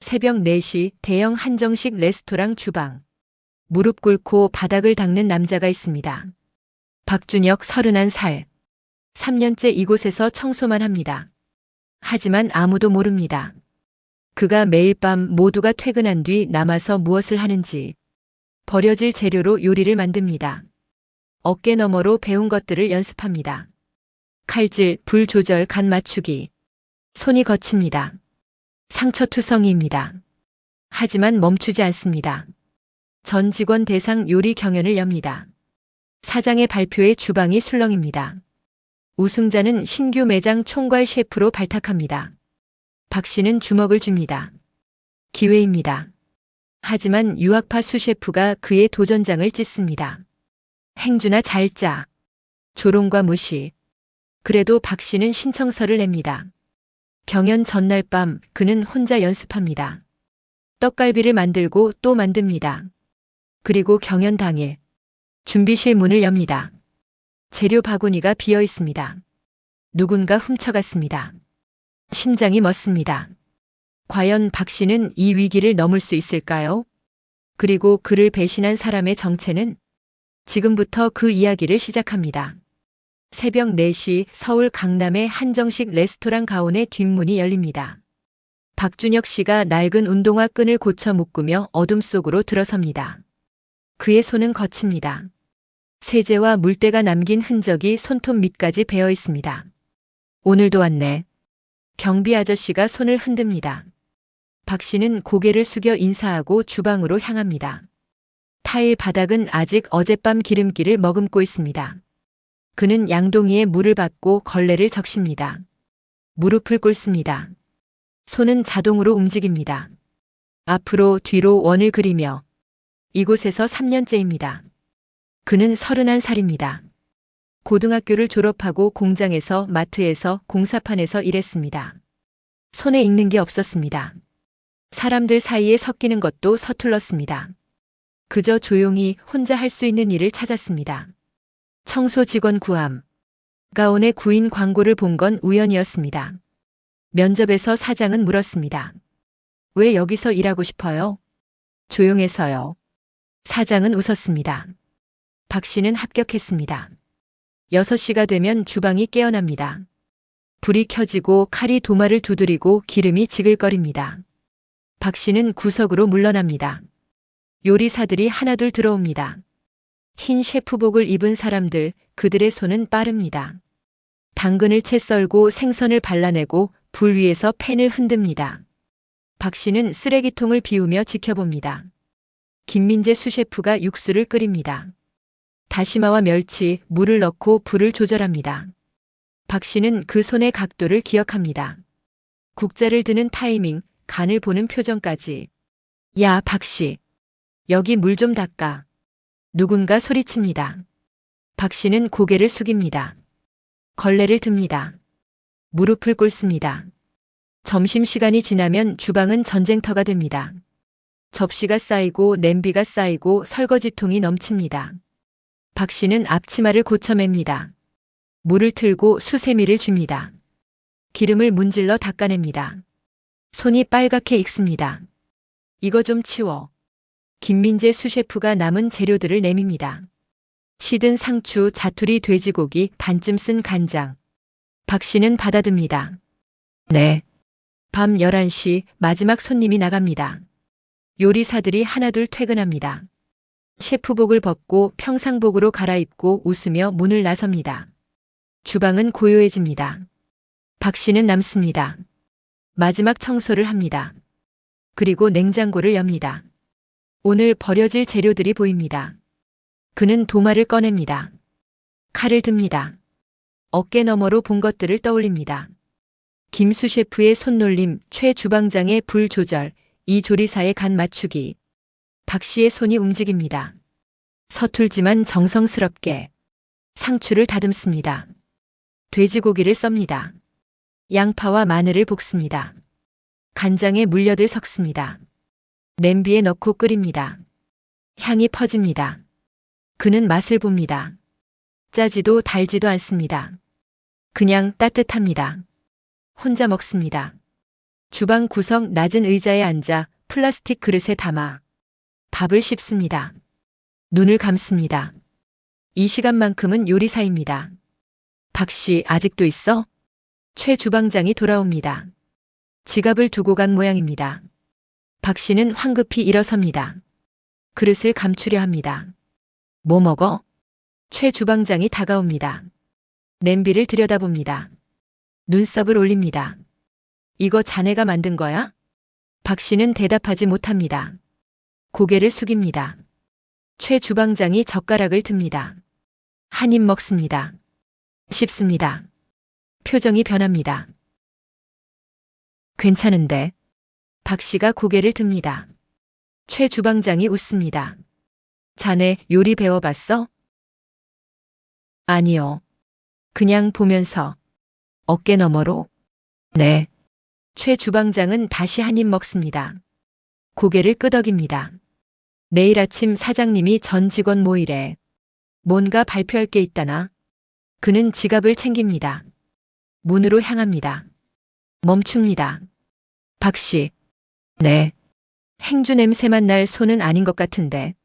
새벽 4시 대형 한정식 레스토랑 주방. 무릎 꿇고 바닥을 닦는 남자가 있습니다. 박준혁 31살. 3년째 이곳에서 청소만 합니다. 하지만 아무도 모릅니다. 그가 매일 밤 모두가 퇴근한 뒤 남아서 무엇을 하는지. 버려질 재료로 요리를 만듭니다. 어깨 너머로 배운 것들을 연습합니다. 칼질, 불 조절, 간 맞추기. 손이 거칩니다. 상처투성이입니다. 하지만 멈추지 않습니다. 전 직원 대상 요리 경연을 엽니다. 사장의 발표에 주방이 술렁입니다. 우승자는 신규 매장 총괄 셰프로 발탁합니다. 박 씨는 주먹을 줍니다. 기회입니다. 하지만 유학파 수셰프가 그의 도전장을 찢습니다. 행주나 잘 짜. 조롱과 무시. 그래도 박 씨는 신청서를 냅니다. 경연 전날 밤 그는 혼자 연습합니다. 떡갈비를 만들고 또 만듭니다. 그리고 경연 당일 준비실 문을 엽니다. 재료 바구니가 비어 있습니다. 누군가 훔쳐갔습니다. 심장이 멎습니다. 과연 박 씨는 이 위기를 넘을 수 있을까요? 그리고 그를 배신한 사람의 정체는? 지금부터 그 이야기를 시작합니다. 새벽 4시 서울 강남의 한정식 레스토랑 가온의 뒷문이 열립니다. 박준혁 씨가 낡은 운동화 끈을 고쳐 묶으며 어둠 속으로 들어섭니다. 그의 손은 거칩니다. 세제와 물때가 남긴 흔적이 손톱 밑까지 베어 있습니다. 오늘도 왔네. 경비 아저씨가 손을 흔듭니다. 박 씨는 고개를 숙여 인사하고 주방으로 향합니다. 타일 바닥은 아직 어젯밤 기름기를 머금고 있습니다. 그는 양동이에 물을 받고 걸레를 적십니다. 무릎을 꿇습니다. 손은 자동으로 움직입니다. 앞으로 뒤로 원을 그리며 이곳에서 3년째입니다. 그는 31살입니다. 고등학교를 졸업하고 공장에서, 마트에서, 공사판에서 일했습니다. 손에 익는 게 없었습니다. 사람들 사이에 섞이는 것도 서툴렀습니다. 그저 조용히 혼자 할 수 있는 일을 찾았습니다. 청소 직원 구함. 가온의 구인 광고를 본 건 우연이었습니다. 면접에서 사장은 물었습니다. 왜 여기서 일하고 싶어요? 조용해서요. 사장은 웃었습니다. 박 씨는 합격했습니다. 6시가 되면 주방이 깨어납니다. 불이 켜지고 칼이 도마를 두드리고 기름이 지글거립니다. 박 씨는 구석으로 물러납니다. 요리사들이 하나둘 들어옵니다. 흰 셰프복을 입은 사람들, 그들의 손은 빠릅니다. 당근을 채 썰고 생선을 발라내고 불 위에서 팬을 흔듭니다. 박 씨는 쓰레기통을 비우며 지켜봅니다. 김민재 수셰프가 육수를 끓입니다. 다시마와 멸치, 물을 넣고 불을 조절합니다. 박 씨는 그 손의 각도를 기억합니다. 국자를 드는 타이밍, 간을 보는 표정까지. 야, 박 씨. 여기 물 좀 닦아. 누군가 소리칩니다. 박 씨는 고개를 숙입니다. 걸레를 듭니다. 무릎을 꿇습니다. 점심시간이 지나면 주방은 전쟁터가 됩니다. 접시가 쌓이고 냄비가 쌓이고 설거지통이 넘칩니다. 박 씨는 앞치마를 고쳐맵니다. 물을 틀고 수세미를 줍니다. 기름을 문질러 닦아냅니다. 손이 빨갛게 익습니다. 이거 좀 치워. 김민재 수셰프가 남은 재료들을 내밉니다. 시든 상추, 자투리 돼지고기, 반쯤 쓴 간장. 박 씨는 받아듭니다. 네. 밤 11시 마지막 손님이 나갑니다. 요리사들이 하나둘 퇴근합니다. 셰프복을 벗고 평상복으로 갈아입고 웃으며 문을 나섭니다. 주방은 고요해집니다. 박 씨는 남습니다. 마지막 청소를 합니다. 그리고 냉장고를 엽니다. 오늘 버려질 재료들이 보입니다. 그는 도마를 꺼냅니다. 칼을 듭니다. 어깨 너머로 본 것들을 떠올립니다. 김수 셰프의 손놀림, 최 주방장의 불 조절, 이 조리사의 간 맞추기. 박 씨의 손이 움직입니다. 서툴지만 정성스럽게 상추를 다듬습니다. 돼지고기를 썹니다. 양파와 마늘을 볶습니다. 간장에 물엿을 섞습니다. 냄비에 넣고 끓입니다. 향이 퍼집니다. 그는 맛을 봅니다. 짜지도 달지도 않습니다. 그냥 따뜻합니다. 혼자 먹습니다. 주방 구석 낮은 의자에 앉아 플라스틱 그릇에 담아 밥을 씹습니다. 눈을 감습니다. 이 시간만큼은 요리사입니다. 박 씨 아직도 있어? 최 주방장이 돌아옵니다. 지갑을 두고 간 모양입니다. 박 씨는 황급히 일어섭니다. 그릇을 감추려 합니다. 뭐 먹어? 최 주방장이 다가옵니다. 냄비를 들여다봅니다. 눈썹을 올립니다. 이거 자네가 만든 거야? 박 씨는 대답하지 못합니다. 고개를 숙입니다. 최 주방장이 젓가락을 듭니다. 한 입 먹습니다. 씹습니다. 표정이 변합니다. 괜찮은데? 박 씨가 고개를 듭니다. 최 주방장이 웃습니다. 자네 요리 배워봤어? 아니요. 그냥 보면서. 어깨 너머로? 네. 최 주방장은 다시 한 입 먹습니다. 고개를 끄덕입니다. 내일 아침 사장님이 전 직원 모이래. 뭔가 발표할 게 있다나? 그는 지갑을 챙깁니다. 문으로 향합니다. 멈춥니다. 박 씨. 네. 행주 냄새만 날 손은 아닌 것 같은데.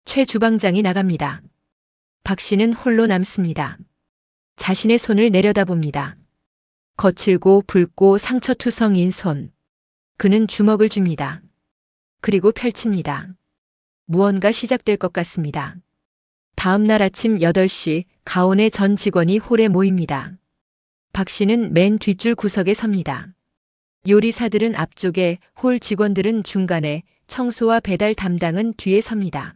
최 주방장이 나갑니다. 박 씨는 홀로 남습니다. 자신의 손을 내려다봅니다. 거칠고 붉고 상처투성인 손. 그는 주먹을 줍니다. 그리고 펼칩니다. 무언가 시작될 것 같습니다. 다음 날 아침 8시 가온의 전 직원이 홀에 모입니다. 박 씨는 맨 뒷줄 구석에 섭니다. 요리사들은 앞쪽에, 홀 직원들은 중간에, 청소와 배달 담당은 뒤에 섭니다.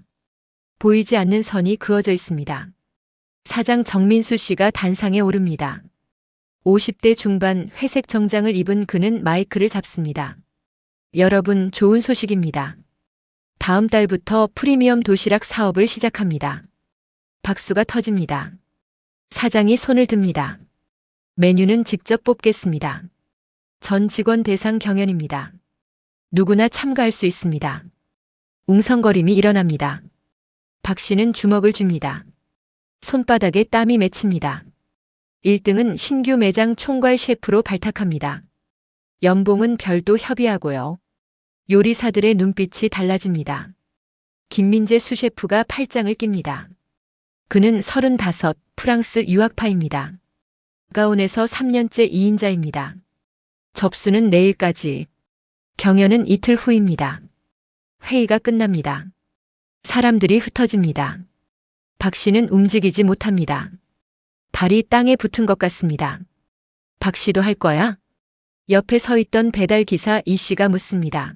보이지 않는 선이 그어져 있습니다. 사장 정민수 씨가 단상에 오릅니다. 50대 중반 회색 정장을 입은 그는 마이크를 잡습니다. 여러분, 좋은 소식입니다. 다음 달부터 프리미엄 도시락 사업을 시작합니다. 박수가 터집니다. 사장이 손을 듭니다. 메뉴는 직접 뽑겠습니다. 전 직원 대상 경연입니다. 누구나 참가할 수 있습니다. 웅성거림이 일어납니다. 박 씨는 주먹을 줍니다. 손바닥에 땀이 맺힙니다. 1등은 신규 매장 총괄 셰프로 발탁합니다. 연봉은 별도 협의하고요. 요리사들의 눈빛이 달라집니다. 김민재 수셰프가 팔짱을 낍니다. 그는 35, 프랑스 유학파입니다. 가온에서 3년째 2인자입니다. 접수는 내일까지. 경연은 이틀 후입니다. 회의가 끝납니다. 사람들이 흩어집니다. 박 씨는 움직이지 못합니다. 발이 땅에 붙은 것 같습니다. 박 씨도 할 거야? 옆에 서 있던 배달기사 이 씨가 묻습니다.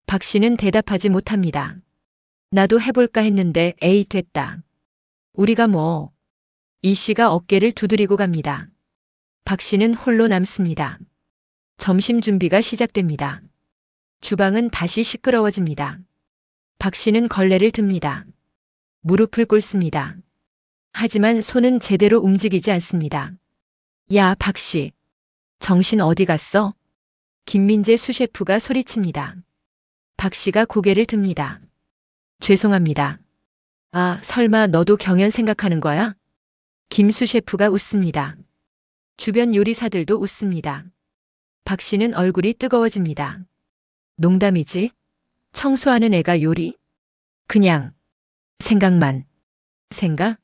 박 씨는 대답하지 못합니다. 나도 해볼까 했는데 에이 됐다. 우리가 뭐. 이 씨가 어깨를 두드리고 갑니다. 박 씨는 홀로 남습니다. 점심 준비가 시작됩니다. 주방은 다시 시끄러워집니다. 박 씨는 걸레를 듭니다. 무릎을 꿇습니다. 하지만 손은 제대로 움직이지 않습니다. 야, 박 씨. 정신 어디 갔어? 김민재 수셰프가 소리칩니다. 박 씨가 고개를 듭니다. 죄송합니다. 아, 설마 너도 경연 생각하는 거야? 김 수셰프가 웃습니다. 주변 요리사들도 웃습니다. 박 씨는 얼굴이 뜨거워집니다. 농담이지? 청소하는 애가 요리? 그냥 생각만. 생각?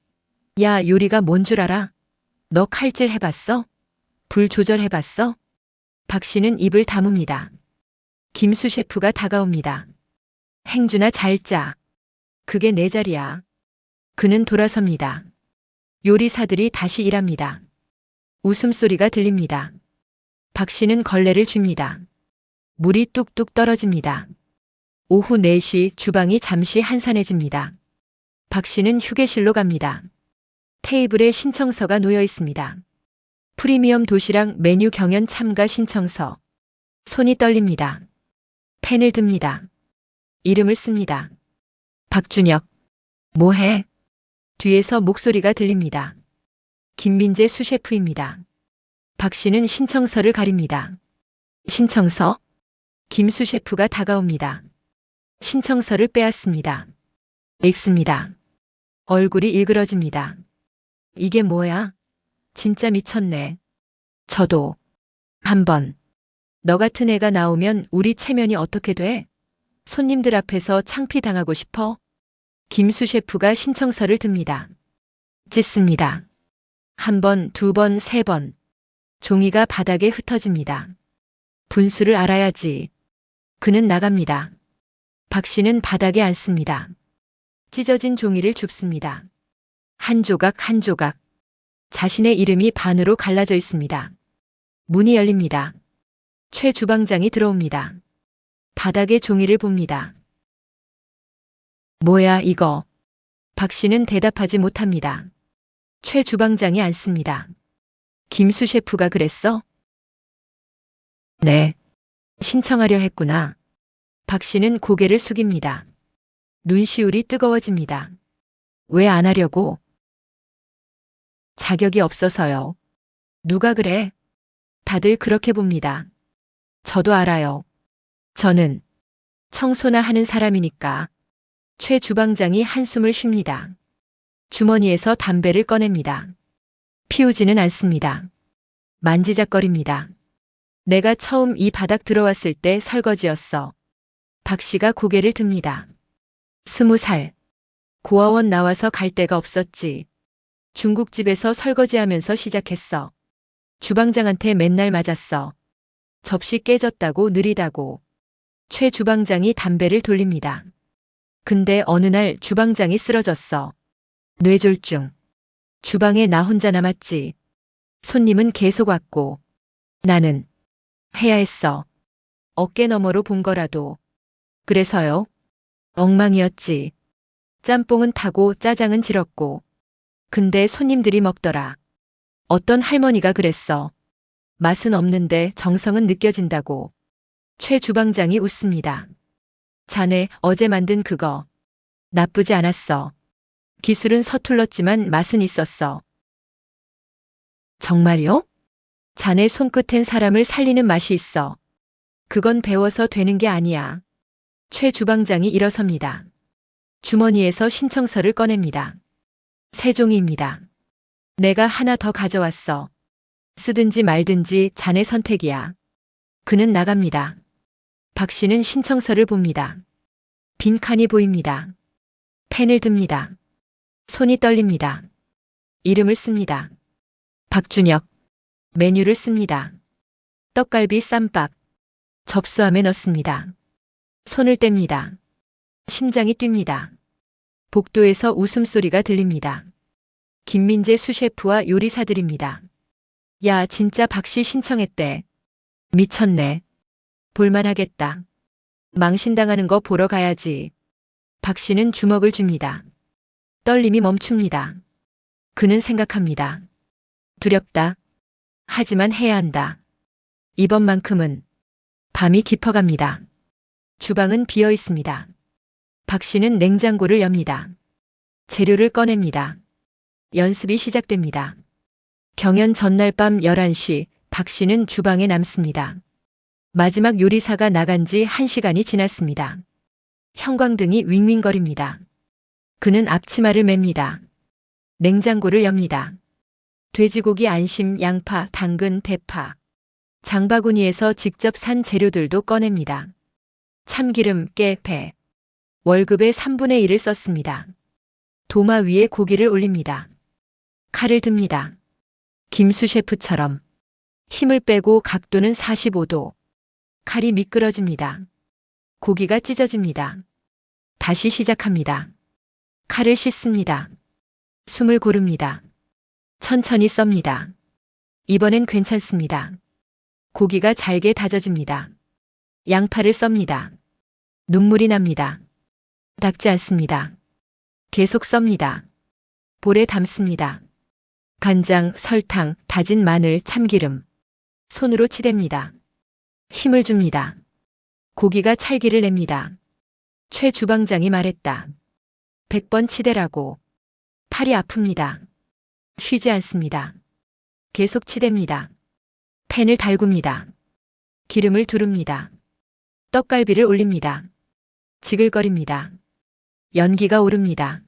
야, 요리가 뭔 줄 알아? 너 칼질 해봤어? 불 조절해봤어? 박 씨는 입을 다뭅니다. 김수 셰프가 다가옵니다. 행주나 잘 짜. 그게 내 자리야. 그는 돌아섭니다. 요리사들이 다시 일합니다. 웃음소리가 들립니다. 박 씨는 걸레를 줍니다. 물이 뚝뚝 떨어집니다. 오후 4시 주방이 잠시 한산해집니다. 박 씨는 휴게실로 갑니다. 테이블에 신청서가 놓여 있습니다. 프리미엄 도시락 메뉴 경연 참가 신청서. 손이 떨립니다. 펜을 듭니다. 이름을 씁니다. 박준혁. 뭐해? 뒤에서 목소리가 들립니다. 김민재 수셰프입니다. 박 씨는 신청서를 가립니다. 신청서? 김 수셰프가 다가옵니다. 신청서를 빼앗습니다. 읽습니다. 얼굴이 일그러집니다. 이게 뭐야? 진짜 미쳤네. 저도 한번 너 같은 애가 나오면 우리 체면이 어떻게 돼? 손님들 앞에서 창피당하고 싶어? 김수 셰프가 신청서를 듭니다. 찢습니다. 한 번, 두 번, 세 번. 종이가 바닥에 흩어집니다. 분수를 알아야지. 그는 나갑니다. 박 씨는 바닥에 앉습니다. 찢어진 종이를 줍습니다. 한 조각 한 조각. 자신의 이름이 반으로 갈라져 있습니다. 문이 열립니다. 최 주방장이 들어옵니다. 바닥에 종이를 봅니다. 뭐야 이거? 박 씨는 대답하지 못합니다. 최 주방장이 앉습니다. 김수 셰프가 그랬어? 네. 신청하려 했구나. 박 씨는 고개를 숙입니다. 눈시울이 뜨거워집니다. 왜 안 하려고? 자격이 없어서요. 누가 그래? 다들 그렇게 봅니다. 저도 알아요. 저는 청소나 하는 사람이니까. 최 주방장이 한숨을 쉽니다. 주머니에서 담배를 꺼냅니다. 피우지는 않습니다. 만지작거립니다. 내가 처음 이 바닥 들어왔을 때 설거지였어. 박 씨가 고개를 듭니다. 20살. 고아원 나와서 갈 데가 없었지. 중국집에서 설거지하면서 시작했어. 주방장한테 맨날 맞았어. 접시 깨졌다고 느리다고. 최 주방장이 담배를 돌립니다. 근데 어느 날 주방장이 쓰러졌어. 뇌졸중. 주방에 나 혼자 남았지. 손님은 계속 왔고. 나는 해야 했어. 어깨 너머로 본 거라도. 그래서요. 엉망이었지. 짬뽕은 타고 짜장은 질었고. 근데 손님들이 먹더라. 어떤 할머니가 그랬어. 맛은 없는데 정성은 느껴진다고. 최 주방장이 웃습니다. 자네 어제 만든 그거. 나쁘지 않았어. 기술은 서툴렀지만 맛은 있었어. 정말요? 자네 손끝엔 사람을 살리는 맛이 있어. 그건 배워서 되는 게 아니야. 최 주방장이 일어섭니다. 주머니에서 신청서를 꺼냅니다. 세 종이입니다. 내가 하나 더 가져왔어. 쓰든지 말든지 자네 선택이야. 그는 나갑니다. 박 씨는 신청서를 봅니다. 빈칸이 보입니다. 펜을 듭니다. 손이 떨립니다. 이름을 씁니다. 박준혁. 메뉴를 씁니다. 떡갈비 쌈밥. 접수함에 넣습니다. 손을 뗍니다. 심장이 뜁니다. 복도에서 웃음소리가 들립니다. 김민재 수셰프와 요리사들입니다. 야, 진짜 박씨 신청했대. 미쳤네. 볼만하겠다. 망신당하는 거 보러 가야지. 박씨는 주먹을 줍니다. 떨림이 멈춥니다. 그는 생각합니다. 두렵다. 하지만 해야 한다. 이번만큼은. 밤이 깊어갑니다. 주방은 비어 있습니다. 박 씨는 냉장고를 엽니다. 재료를 꺼냅니다. 연습이 시작됩니다. 경연 전날 밤 11시 박 씨는 주방에 남습니다. 마지막 요리사가 나간 지 1시간이 지났습니다. 형광등이 윙윙거립니다. 그는 앞치마를 맵니다. 냉장고를 엽니다. 돼지고기 안심, 양파, 당근, 대파. 장바구니에서 직접 산 재료들도 꺼냅니다. 참기름, 깨, 배. 월급의 3분의 1을 썼습니다. 도마 위에 고기를 올립니다. 칼을 듭니다. 김수 셰프처럼. 힘을 빼고 각도는 45도. 칼이 미끄러집니다. 고기가 찢어집니다. 다시 시작합니다. 칼을 씻습니다. 숨을 고릅니다. 천천히 썹니다. 이번엔 괜찮습니다. 고기가 잘게 다져집니다. 양파를 썹니다. 눈물이 납니다. 닦지 않습니다. 계속 썹니다. 볼에 담습니다. 간장, 설탕, 다진 마늘, 참기름. 손으로 치댑니다. 힘을 줍니다. 고기가 찰기를 냅니다. 최 주방장이 말했다. 100번 치대라고. 팔이 아픕니다. 쉬지 않습니다. 계속 치댑니다. 팬을 달굽니다. 기름을 두릅니다. 떡갈비를 올립니다. 지글거립니다. 연기가 오릅니다.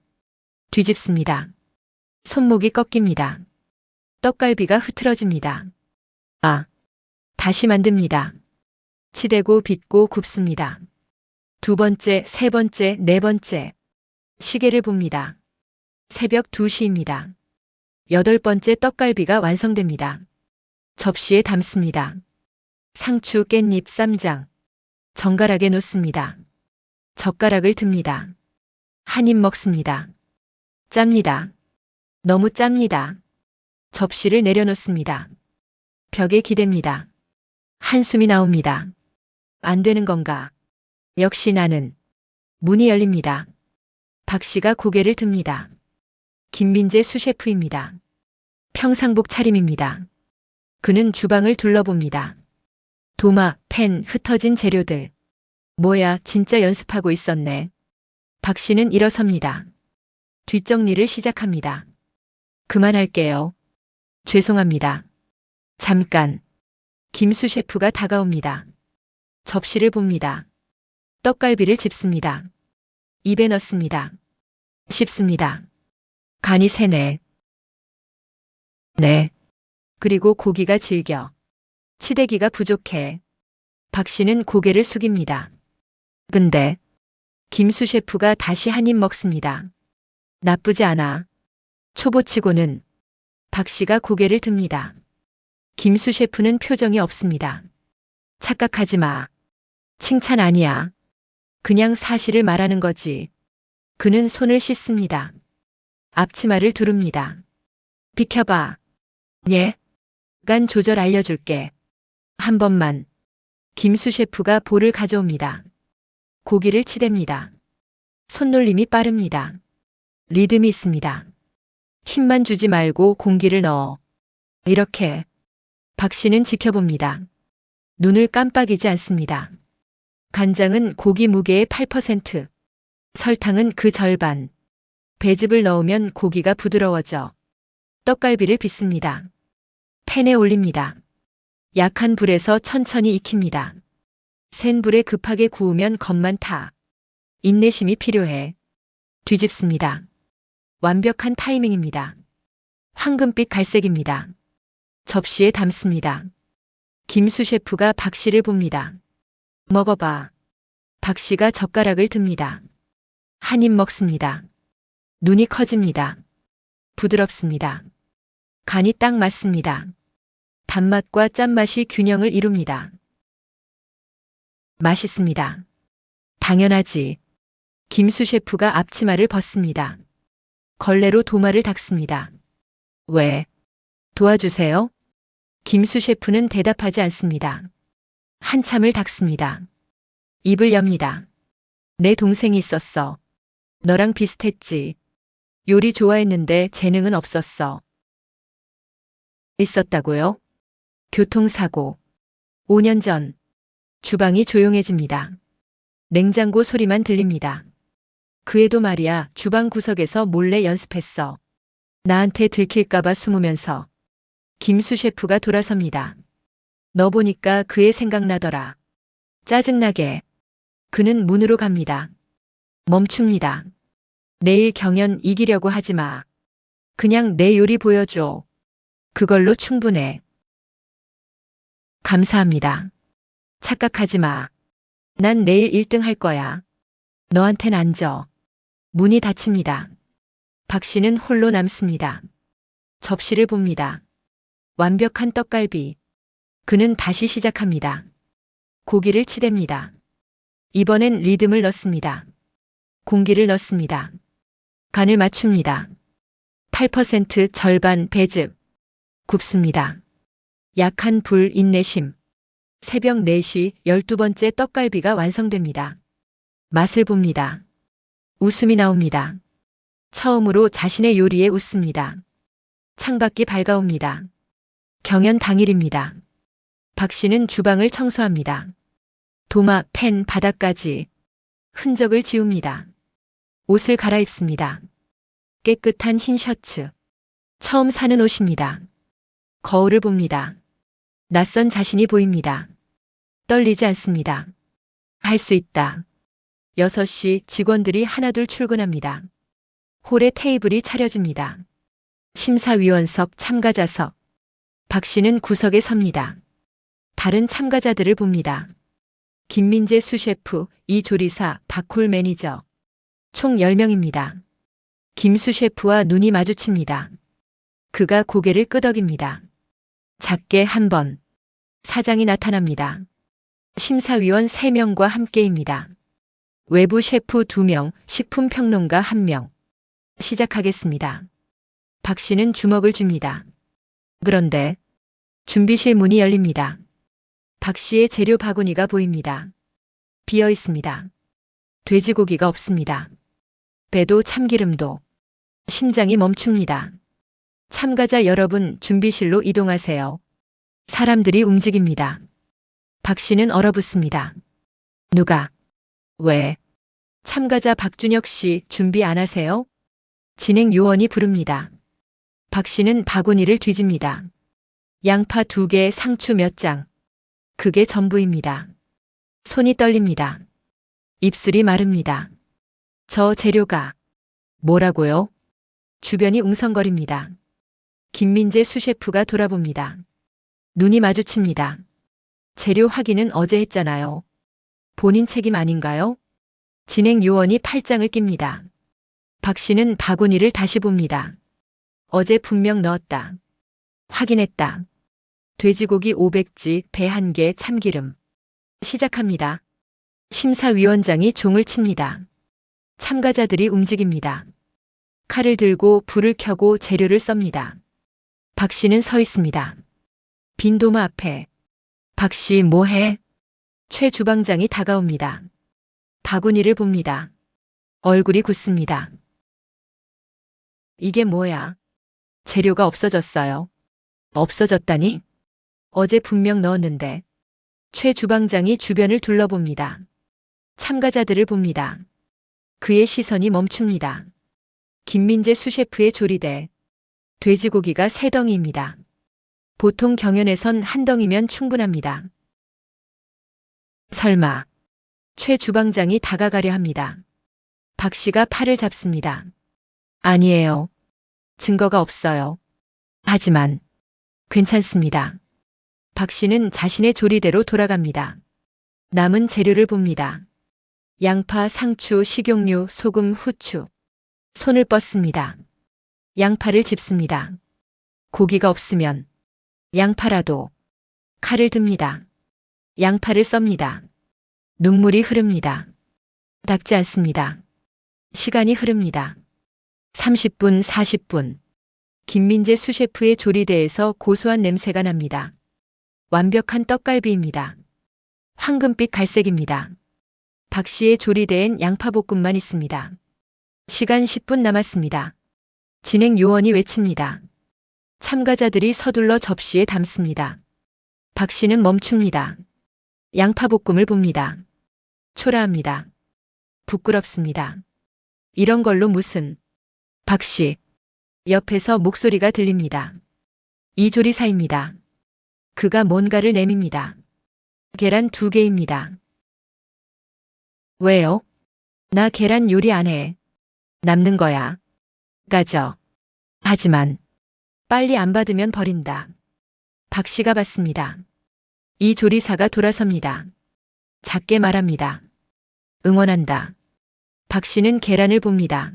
뒤집습니다. 손목이 꺾입니다. 떡갈비가 흐트러집니다. 다시 만듭니다. 치대고 빚고 굽습니다. 두 번째, 세 번째, 네 번째. 시계를 봅니다. 새벽 2시입니다. 여덟 번째 떡갈비가 완성됩니다. 접시에 담습니다. 상추, 깻잎, 쌈장. 정갈하게 놓습니다. 젓가락을 듭니다. 한 입 먹습니다. 짭니다. 너무 짭니다. 접시를 내려놓습니다. 벽에 기댑니다. 한숨이 나옵니다. 안 되는 건가? 역시 나는. 문이 열립니다. 박 씨가 고개를 듭니다. 김민재 수셰프입니다. 평상복 차림입니다. 그는 주방을 둘러봅니다. 도마, 펜, 흩어진 재료들. 뭐야, 진짜 연습하고 있었네. 박 씨는 일어섭니다. 뒷정리를 시작합니다. 그만할게요. 죄송합니다. 잠깐. 김수 셰프가 다가옵니다. 접시를 봅니다. 떡갈비를 집습니다. 입에 넣습니다. 씹습니다. 간이 새네. 네. 그리고 고기가 질겨. 치대기가 부족해. 박 씨는 고개를 숙입니다. 근데 김수 셰프가 다시 한 입 먹습니다. 나쁘지 않아. 초보치고는. 박 씨가 고개를 듭니다. 김수 셰프는 표정이 없습니다. 착각하지 마. 칭찬 아니야. 그냥 사실을 말하는 거지. 그는 손을 씻습니다. 앞치마를 두릅니다. 비켜봐. 예? 간 조절 알려줄게. 한 번만. 김수 셰프가 볼을 가져옵니다. 고기를 치댑니다. 손놀림이 빠릅니다. 리듬이 있습니다. 힘만 주지 말고 공기를 넣어. 이렇게. 박 씨는 지켜봅니다. 눈을 깜빡이지 않습니다. 간장은 고기 무게의 8%, 설탕은 그 절반. 배즙을 넣으면 고기가 부드러워져. 떡갈비를 빚습니다. 팬에 올립니다. 약한 불에서 천천히 익힙니다. 센 불에 급하게 구우면 겉만 타. 인내심이 필요해. 뒤집습니다. 완벽한 타이밍입니다. 황금빛 갈색입니다. 접시에 담습니다. 김수 셰프가 박 씨를 봅니다. 먹어봐. 박 씨가 젓가락을 듭니다. 한 입 먹습니다. 눈이 커집니다. 부드럽습니다. 간이 딱 맞습니다. 단맛과 짠맛이 균형을 이룹니다. 맛있습니다. 당연하지. 김수 셰프가 앞치마를 벗습니다. 걸레로 도마를 닦습니다. 왜? 도와주세요? 김수 셰프는 대답하지 않습니다. 한참을 닦습니다. 입을 엽니다. 내 동생이 있었어. 너랑 비슷했지. 요리 좋아했는데 재능은 없었어. 있었다고요? 교통사고. 5년 전. 주방이 조용해집니다. 냉장고 소리만 들립니다. 그 애도 말이야, 주방 구석에서 몰래 연습했어. 나한테 들킬까봐 숨으면서. 김수 셰프가 돌아섭니다. 너 보니까 그 애 생각나더라. 짜증나게. 그는 문으로 갑니다. 멈춥니다. 내일 경연 이기려고 하지 마. 그냥 내 요리 보여줘. 그걸로 충분해. 감사합니다. 착각하지 마. 난 내일 1등 할 거야. 너한텐 안 져. 문이 닫힙니다. 박 씨는 홀로 남습니다. 접시를 봅니다. 완벽한 떡갈비. 그는 다시 시작합니다. 고기를 치댑니다. 이번엔 리듬을 넣습니다. 공기를 넣습니다. 간을 맞춥니다. 8% 절반 배즙. 굽습니다. 약한 불 인내심. 새벽 4시 12번째 떡갈비가 완성됩니다. 맛을 봅니다. 웃음이 나옵니다. 처음으로 자신의 요리에 웃습니다. 창밖이 밝아옵니다. 경연 당일입니다. 박 씨는 주방을 청소합니다. 도마, 펜, 바닥까지. 흔적을 지웁니다. 옷을 갈아입습니다. 깨끗한 흰 셔츠. 처음 사는 옷입니다. 거울을 봅니다. 낯선 자신이 보입니다. 떨리지 않습니다. 할 수 있다. 6시 직원들이 하나둘 출근합니다. 홀에 테이블이 차려집니다. 심사위원석, 참가자석. 박 씨는 구석에 섭니다. 다른 참가자들을 봅니다. 김민재 수셰프, 이 조리사, 박홀 매니저. 총 10명입니다. 김 수셰프와 눈이 마주칩니다. 그가 고개를 끄덕입니다. 작게 한 번. 사장이 나타납니다. 심사위원 3명과 함께입니다. 외부 셰프 2명, 식품평론가 1명. 시작하겠습니다. 박 씨는 주먹을 줍니다. 그런데 준비실 문이 열립니다. 박 씨의 재료 바구니가 보입니다. 비어 있습니다. 돼지고기가 없습니다. 배도 참기름도. 심장이 멈춥니다. 참가자 여러분, 준비실로 이동하세요. 사람들이 움직입니다. 박 씨는 얼어붙습니다. 누가? 왜? 참가자 박준혁 씨, 준비 안 하세요? 진행 요원이 부릅니다. 박 씨는 바구니를 뒤집니다. 양파 2개, 상추 몇 장. 그게 전부입니다. 손이 떨립니다. 입술이 마릅니다. 저 재료가. 뭐라고요? 주변이 웅성거립니다. 김민재 수셰프가 돌아봅니다. 눈이 마주칩니다. 재료 확인은 어제 했잖아요. 본인 책임 아닌가요? 진행 요원이 팔짱을 낍니다. 박 씨는 바구니를 다시 봅니다. 어제 분명 넣었다. 확인했다. 돼지고기 500지, 배 1개, 참기름. 시작합니다. 심사위원장이 종을 칩니다. 참가자들이 움직입니다. 칼을 들고 불을 켜고 재료를 썹니다. 박 씨는 서 있습니다. 빈 도마 앞에. 박 씨 뭐해? 최 주방장이 다가옵니다. 바구니를 봅니다. 얼굴이 굳습니다. 이게 뭐야? 재료가 없어졌어요. 없어졌다니? 어제 분명 넣었는데. 최 주방장이 주변을 둘러봅니다. 참가자들을 봅니다. 그의 시선이 멈춥니다. 김민재 수셰프의 조리대. 돼지고기가 3덩이입니다. 보통 경연에선 1덩이면 충분합니다. 설마. 최 주방장이 다가가려 합니다. 박 씨가 팔을 잡습니다. 아니에요. 증거가 없어요. 하지만 괜찮습니다. 박 씨는 자신의 조리대로 돌아갑니다. 남은 재료를 봅니다. 양파, 상추, 식용유, 소금, 후추. 손을 뻗습니다. 양파를 집습니다. 고기가 없으면 양파라도. 칼을 듭니다. 양파를 썹니다. 눈물이 흐릅니다. 닦지 않습니다. 시간이 흐릅니다. 30분, 40분. 김민재 수셰프의 조리대에서 고소한 냄새가 납니다. 완벽한 떡갈비입니다. 황금빛 갈색입니다. 박 씨의 조리대엔 양파볶음만 있습니다. 시간 10분 남았습니다. 진행 요원이 외칩니다. 참가자들이 서둘러 접시에 담습니다. 박 씨는 멈춥니다. 양파볶음을 봅니다. 초라합니다. 부끄럽습니다. 이런 걸로 무슨. 박 씨. 옆에서 목소리가 들립니다. 이 조리사입니다. 그가 뭔가를 내밉니다. 계란 2개입니다. 왜요? 나 계란 요리 안 해. 남는 거야. 가져. 하지만 빨리 안 받으면 버린다. 박 씨가 받습니다. 이 조리사가 돌아섭니다. 작게 말합니다. 응원한다. 박 씨는 계란을 봅니다.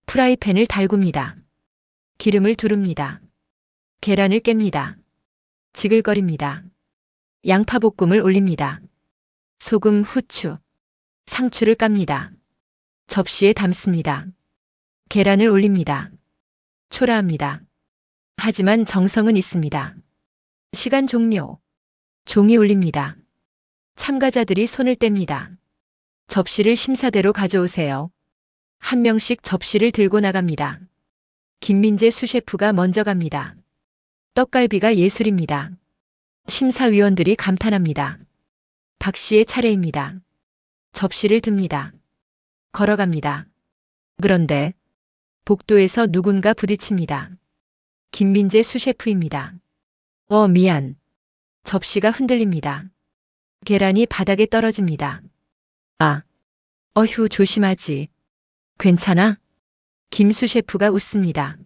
프라이팬을 달굽니다. 기름을 두릅니다. 계란을 깹니다. 지글거립니다. 양파볶음을 올립니다. 소금, 후추, 상추를 깝니다. 접시에 담습니다. 계란을 올립니다. 초라합니다. 하지만 정성은 있습니다. 시간 종료. 종이 울립니다. 참가자들이 손을 뗍니다. 접시를 심사대로 가져오세요. 한 명씩 접시를 들고 나갑니다. 김민재 수셰프가 먼저 갑니다. 떡갈비가 예술입니다. 심사위원들이 감탄합니다. 박 씨의 차례입니다. 접시를 듭니다. 걸어갑니다. 그런데 복도에서 누군가 부딪힙니다. 김민재 수셰프입니다. 미안. 접시가 흔들립니다. 계란이 바닥에 떨어집니다. 어휴, 조심하지. 괜찮아? 김 수셰프가 웃습니다.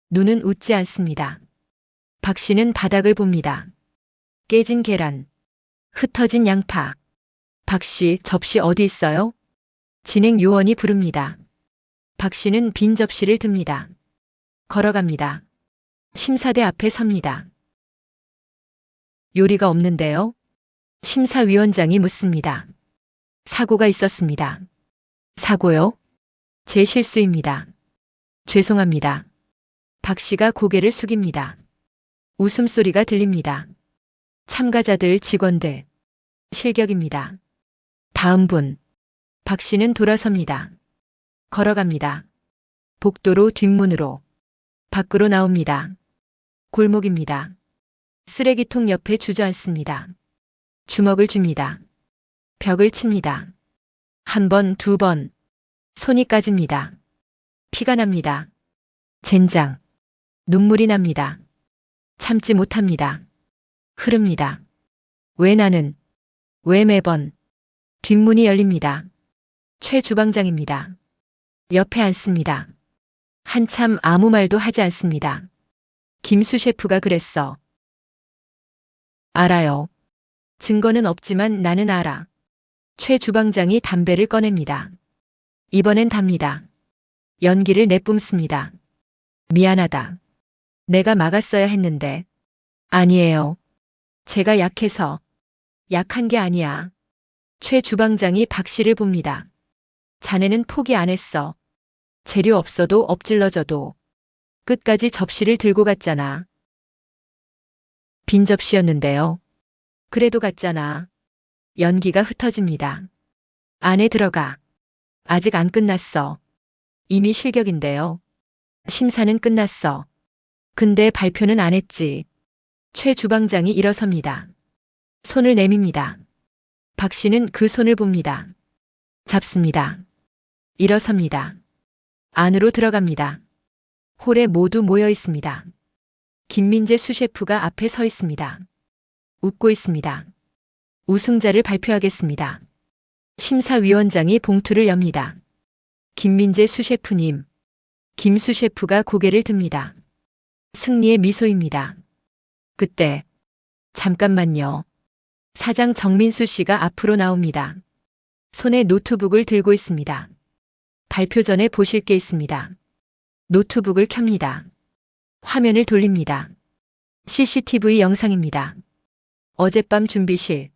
눈은 웃지 않습니다. 박 씨는 바닥을 봅니다. 깨진 계란, 흩어진 양파, 박 씨, 접시 어디 있어요? 진행 요원이 부릅니다. 박 씨는 빈 접시를 듭니다. 걸어갑니다. 심사대 앞에 섭니다. 요리가 없는데요? 심사위원장이 묻습니다. 사고가 있었습니다. 사고요? 제 실수입니다. 죄송합니다. 박 씨가 고개를 숙입니다. 웃음소리가 들립니다. 참가자들, 직원들. 실격입니다. 다음 분. 박 씨는 돌아섭니다. 걸어갑니다. 복도로 뒷문으로. 밖으로 나옵니다. 골목입니다. 쓰레기통 옆에 주저앉습니다. 주먹을 줍니다. 벽을 칩니다. 한 번, 두 번. 손이 까집니다. 피가 납니다. 젠장. 눈물이 납니다. 참지 못합니다. 흐릅니다. 왜 나는? 왜 매번? 뒷문이 열립니다. 최 주방장입니다. 옆에 앉습니다. 한참 아무 말도 하지 않습니다. 김수 셰프가 그랬어. 알아요. 증거는 없지만 나는 알아. 최 주방장이 담배를 꺼냅니다. 이번엔 답니다. 연기를 내뿜습니다. 미안하다. 내가 막았어야 했는데. 아니에요. 제가 약해서. 약한 게 아니야. 최 주방장이 박 씨를 봅니다. 자네는 포기 안 했어. 재료 없어도 엎질러져도. 끝까지 접시를 들고 갔잖아. 빈 접시였는데요. 그래도 갔잖아. 연기가 흩어집니다. 안에 들어가. 아직 안 끝났어. 이미 실격인데요. 심사는 끝났어. 근데 발표는 안 했지. 최 주방장이 일어섭니다. 손을 내밉니다. 박 씨는 그 손을 봅니다. 잡습니다. 일어섭니다. 안으로 들어갑니다. 홀에 모두 모여 있습니다. 김민재 수셰프가 앞에 서 있습니다. 웃고 있습니다. 우승자를 발표하겠습니다. 심사위원장이 봉투를 엽니다. 김민재 수셰프님. 김 수셰프가 고개를 듭니다. 승리의 미소입니다. 그때 잠깐만요. 사장 정민수 씨가 앞으로 나옵니다. 손에 노트북을 들고 있습니다. 발표 전에 보실 게 있습니다. 노트북을 켭니다. 화면을 돌립니다. CCTV 영상입니다. 어젯밤 준비실.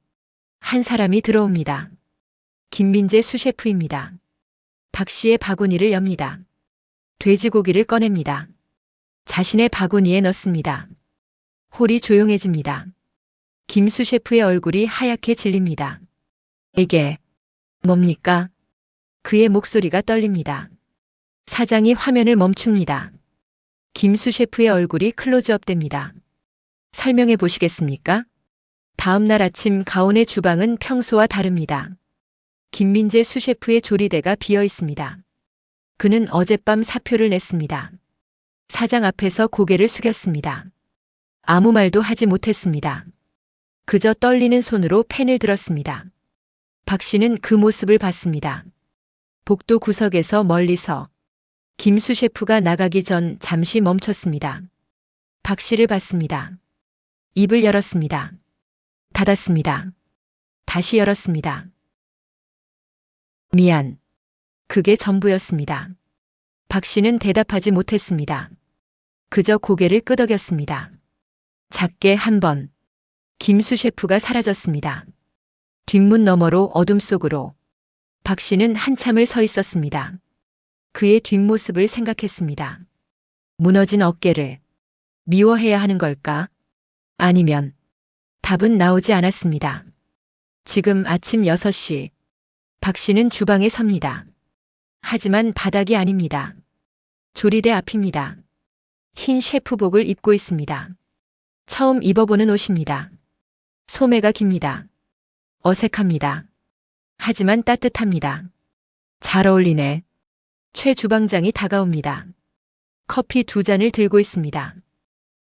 한 사람이 들어옵니다. 김민재 수셰프입니다. 박 씨의 바구니를 엽니다. 돼지고기를 꺼냅니다. 자신의 바구니에 넣습니다. 홀이 조용해집니다. 김 수셰프의 얼굴이 하얗게 질립니다. 이게 뭡니까? 그의 목소리가 떨립니다. 사장이 화면을 멈춥니다. 김 수셰프의 얼굴이 클로즈업 됩니다. 설명해 보시겠습니까? 다음 날 아침 가온의 주방은 평소와 다릅니다. 김민재 수셰프의 조리대가 비어 있습니다. 그는 어젯밤 사표를 냈습니다. 사장 앞에서 고개를 숙였습니다. 아무 말도 하지 못했습니다. 그저 떨리는 손으로 펜을 들었습니다. 박 씨는 그 모습을 봤습니다. 복도 구석에서 멀리서 김수 셰프가 나가기 전 잠시 멈췄습니다. 박 씨를 봤습니다. 입을 열었습니다. 닫았습니다. 다시 열었습니다. 미안. 그게 전부였습니다. 박 씨는 대답하지 못했습니다. 그저 고개를 끄덕였습니다. 작게 한 번. 김수 셰프가 사라졌습니다. 뒷문 너머로 어둠 속으로. 박 씨는 한참을 서 있었습니다. 그의 뒷모습을 생각했습니다. 무너진 어깨를 미워해야 하는 걸까? 아니면 답은 나오지 않았습니다. 지금 아침 6시. 박 씨는 주방에 섭니다. 하지만 바닥이 아닙니다. 조리대 앞입니다. 흰 셰프복을 입고 있습니다. 처음 입어보는 옷입니다. 소매가 깁니다. 어색합니다. 하지만 따뜻합니다. 잘 어울리네. 최 주방장이 다가옵니다. 커피 2잔을 들고 있습니다.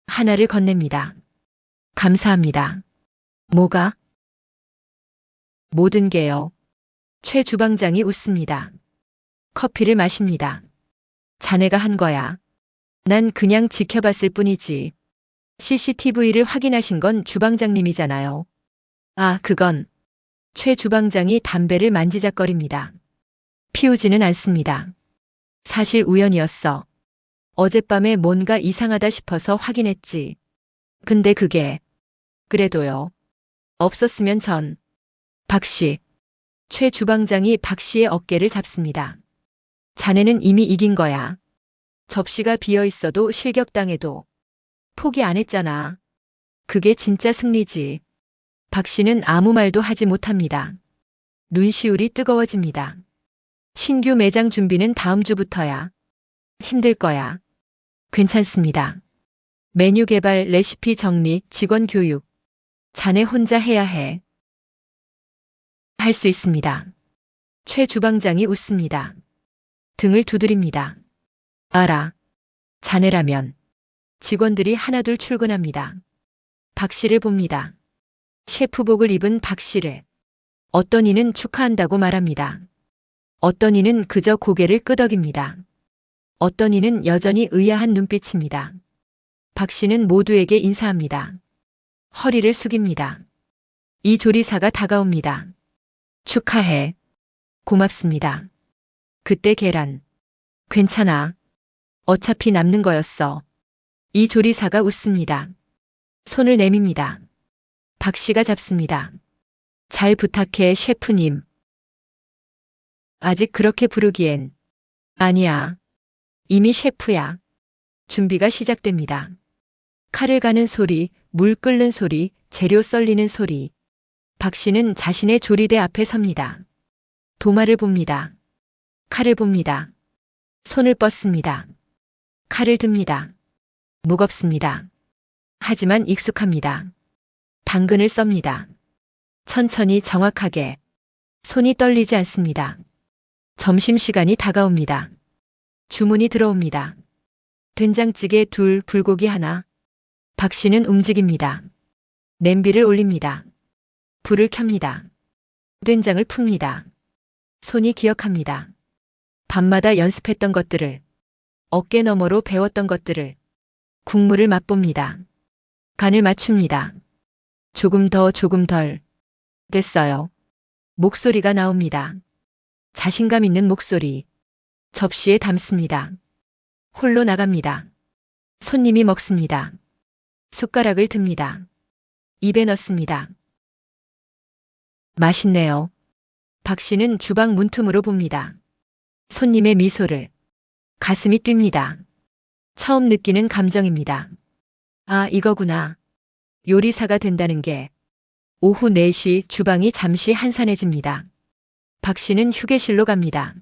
하나를 건넵니다. 감사합니다. 뭐가? 모든 게요. 최 주방장이 웃습니다. 커피를 마십니다. 자네가 한 거야. 난 그냥 지켜봤을 뿐이지. CCTV를 확인하신 건 주방장님이잖아요. 아, 그건 최 주방장이 담배를 만지작거립니다. 피우지는 않습니다. 사실 우연이었어. 어젯밤에 뭔가 이상하다 싶어서 확인했지. 근데 그게 그래도요. 없었으면 전. 박 씨. 최 주방장이 박 씨의 어깨를 잡습니다. 자네는 이미 이긴 거야. 접시가 비어 있어도 실격당해도 포기 안 했잖아. 그게 진짜 승리지. 박 씨는 아무 말도 하지 못합니다. 눈시울이 뜨거워집니다. 신규 매장 준비는 다음 주부터야. 힘들 거야. 괜찮습니다. 메뉴 개발, 레시피 정리, 직원 교육. 자네 혼자 해야 해. 할 수 있습니다. 최 주방장이 웃습니다. 등을 두드립니다. 알아. 자네라면. 직원들이 하나둘 출근합니다. 박 씨를 봅니다. 셰프복을 입은 박 씨를. 어떤 이는 축하한다고 말합니다. 어떤 이는 그저 고개를 끄덕입니다. 어떤 이는 여전히 의아한 눈빛입니다. 박 씨는 모두에게 인사합니다. 허리를 숙입니다. 이 조리사가 다가옵니다. 축하해. 고맙습니다. 그때 계란. 괜찮아. 어차피 남는 거였어. 이 조리사가 웃습니다. 손을 내밉니다. 박 씨가 잡습니다. 잘 부탁해, 셰프님. 아직 그렇게 부르기엔. 아니야. 이미 셰프야. 준비가 시작됩니다. 칼을 가는 소리, 물 끓는 소리, 재료 썰리는 소리. 박 씨는 자신의 조리대 앞에 섭니다. 도마를 봅니다. 칼을 봅니다. 손을 뻗습니다. 칼을 듭니다. 무겁습니다. 하지만 익숙합니다. 당근을 썹니다. 천천히 정확하게. 손이 떨리지 않습니다. 점심시간이 다가옵니다. 주문이 들어옵니다. 된장찌개 2, 불고기 1. 박 씨는 움직입니다. 냄비를 올립니다. 불을 켭니다. 된장을 풉니다. 손이 기억합니다. 밤마다 연습했던 것들을, 어깨 너머로 배웠던 것들을, 국물을 맛봅니다. 간을 맞춥니다. 조금 더, 조금 덜. 됐어요. 목소리가 나옵니다. 자신감 있는 목소리. 접시에 담습니다. 홀로 나갑니다. 손님이 먹습니다. 숟가락을 듭니다. 입에 넣습니다. 맛있네요. 박 씨는 주방 문틈으로 봅니다. 손님의 미소를. 가슴이 뜁니다. 처음 느끼는 감정입니다. 아, 이거구나. 요리사가 된다는 게. 오후 4시 주방이 잠시 한산해집니다. 박 씨는 휴게실로 갑니다.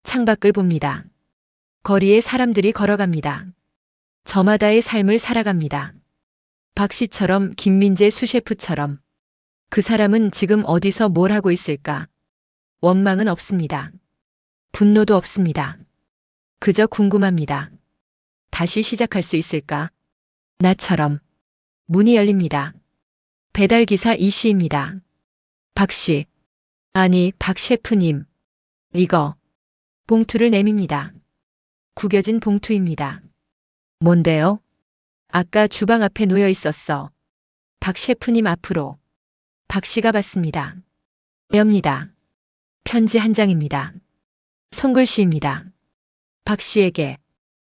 창밖을 봅니다. 거리에 사람들이 걸어갑니다. 저마다의 삶을 살아갑니다. 박 씨처럼, 김민재 수셰프처럼. 그 사람은 지금 어디서 뭘 하고 있을까? 원망은 없습니다. 분노도 없습니다. 그저 궁금합니다. 다시 시작할 수 있을까? 나처럼. 문이 열립니다. 배달기사 이 씨입니다. 박 씨. 아니, 박 셰프님. 이거. 봉투를 내밉니다. 구겨진 봉투입니다. 뭔데요? 아까 주방 앞에 놓여 있었어. 박 셰프님 앞으로. 박 씨가 받습니다. 엽니다. 편지 한 장입니다. 손글씨입니다. 박 씨에게.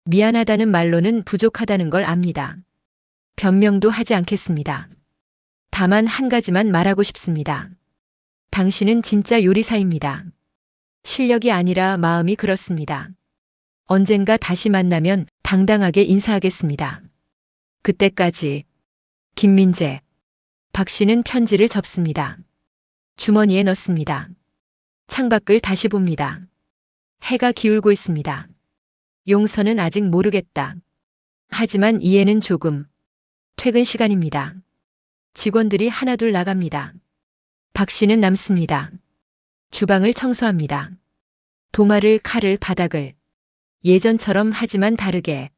미안하다는 말로는 부족하다는 걸 압니다. 변명도 하지 않겠습니다. 다만 한 가지만 말하고 싶습니다. 당신은 진짜 요리사입니다. 실력이 아니라 마음이 그렇습니다. 언젠가 다시 만나면 당당하게 인사하겠습니다. 그때까지. 김민재. 박 씨는 편지를 접습니다. 주머니에 넣습니다. 창밖을 다시 봅니다. 해가 기울고 있습니다. 용서는 아직 모르겠다. 하지만 이해는 조금. 퇴근 시간입니다. 직원들이 하나둘 나갑니다. 박 씨는 남습니다. 주방을 청소합니다. 도마를, 칼을, 바닥을. 예전처럼 하지만 다르게.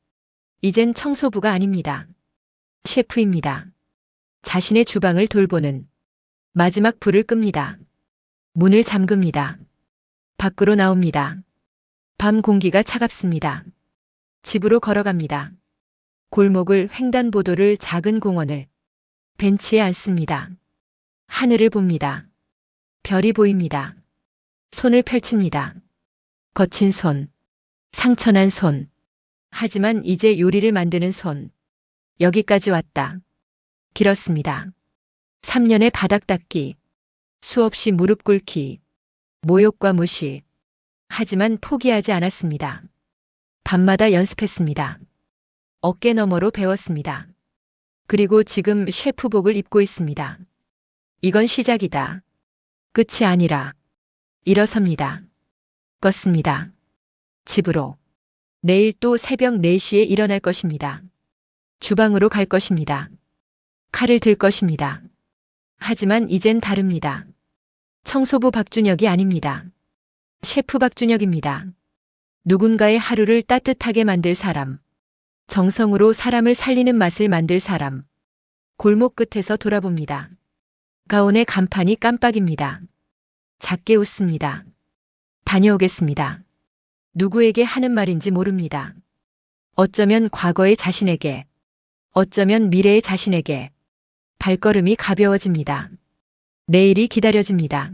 이젠 청소부가 아닙니다. 셰프입니다. 자신의 주방을 돌보는. 마지막 불을 끕니다. 문을 잠급니다. 밖으로 나옵니다. 밤 공기가 차갑습니다. 집으로 걸어갑니다. 골목을, 횡단보도를, 작은 공원을. 벤치에 앉습니다. 하늘을 봅니다. 별이 보입니다. 손을 펼칩니다. 거친 손, 상처난 손. 하지만 이제 요리를 만드는 손. 여기까지 왔다. 길었습니다. 3년의 바닥 닦기, 수없이 무릎 꿇기, 모욕과 무시. 하지만 포기하지 않았습니다. 밤마다 연습했습니다. 어깨 너머로 배웠습니다. 그리고 지금 셰프복을 입고 있습니다. 이건 시작이다. 끝이 아니라. 일어섭니다. 껐습니다. 집으로. 내일 또 새벽 4시에 일어날 것입니다. 주방으로 갈 것입니다. 칼을 들 것입니다. 하지만 이젠 다릅니다. 청소부 박준혁이 아닙니다. 셰프 박준혁입니다. 누군가의 하루를 따뜻하게 만들 사람. 정성으로 사람을 살리는 맛을 만들 사람. 골목 끝에서 돌아봅니다. 가온의 간판이 깜빡입니다. 작게 웃습니다. 다녀오겠습니다. 누구에게 하는 말인지 모릅니다. 어쩌면 과거의 자신에게, 어쩌면 미래의 자신에게. 발걸음이 가벼워집니다. 내일이 기다려집니다.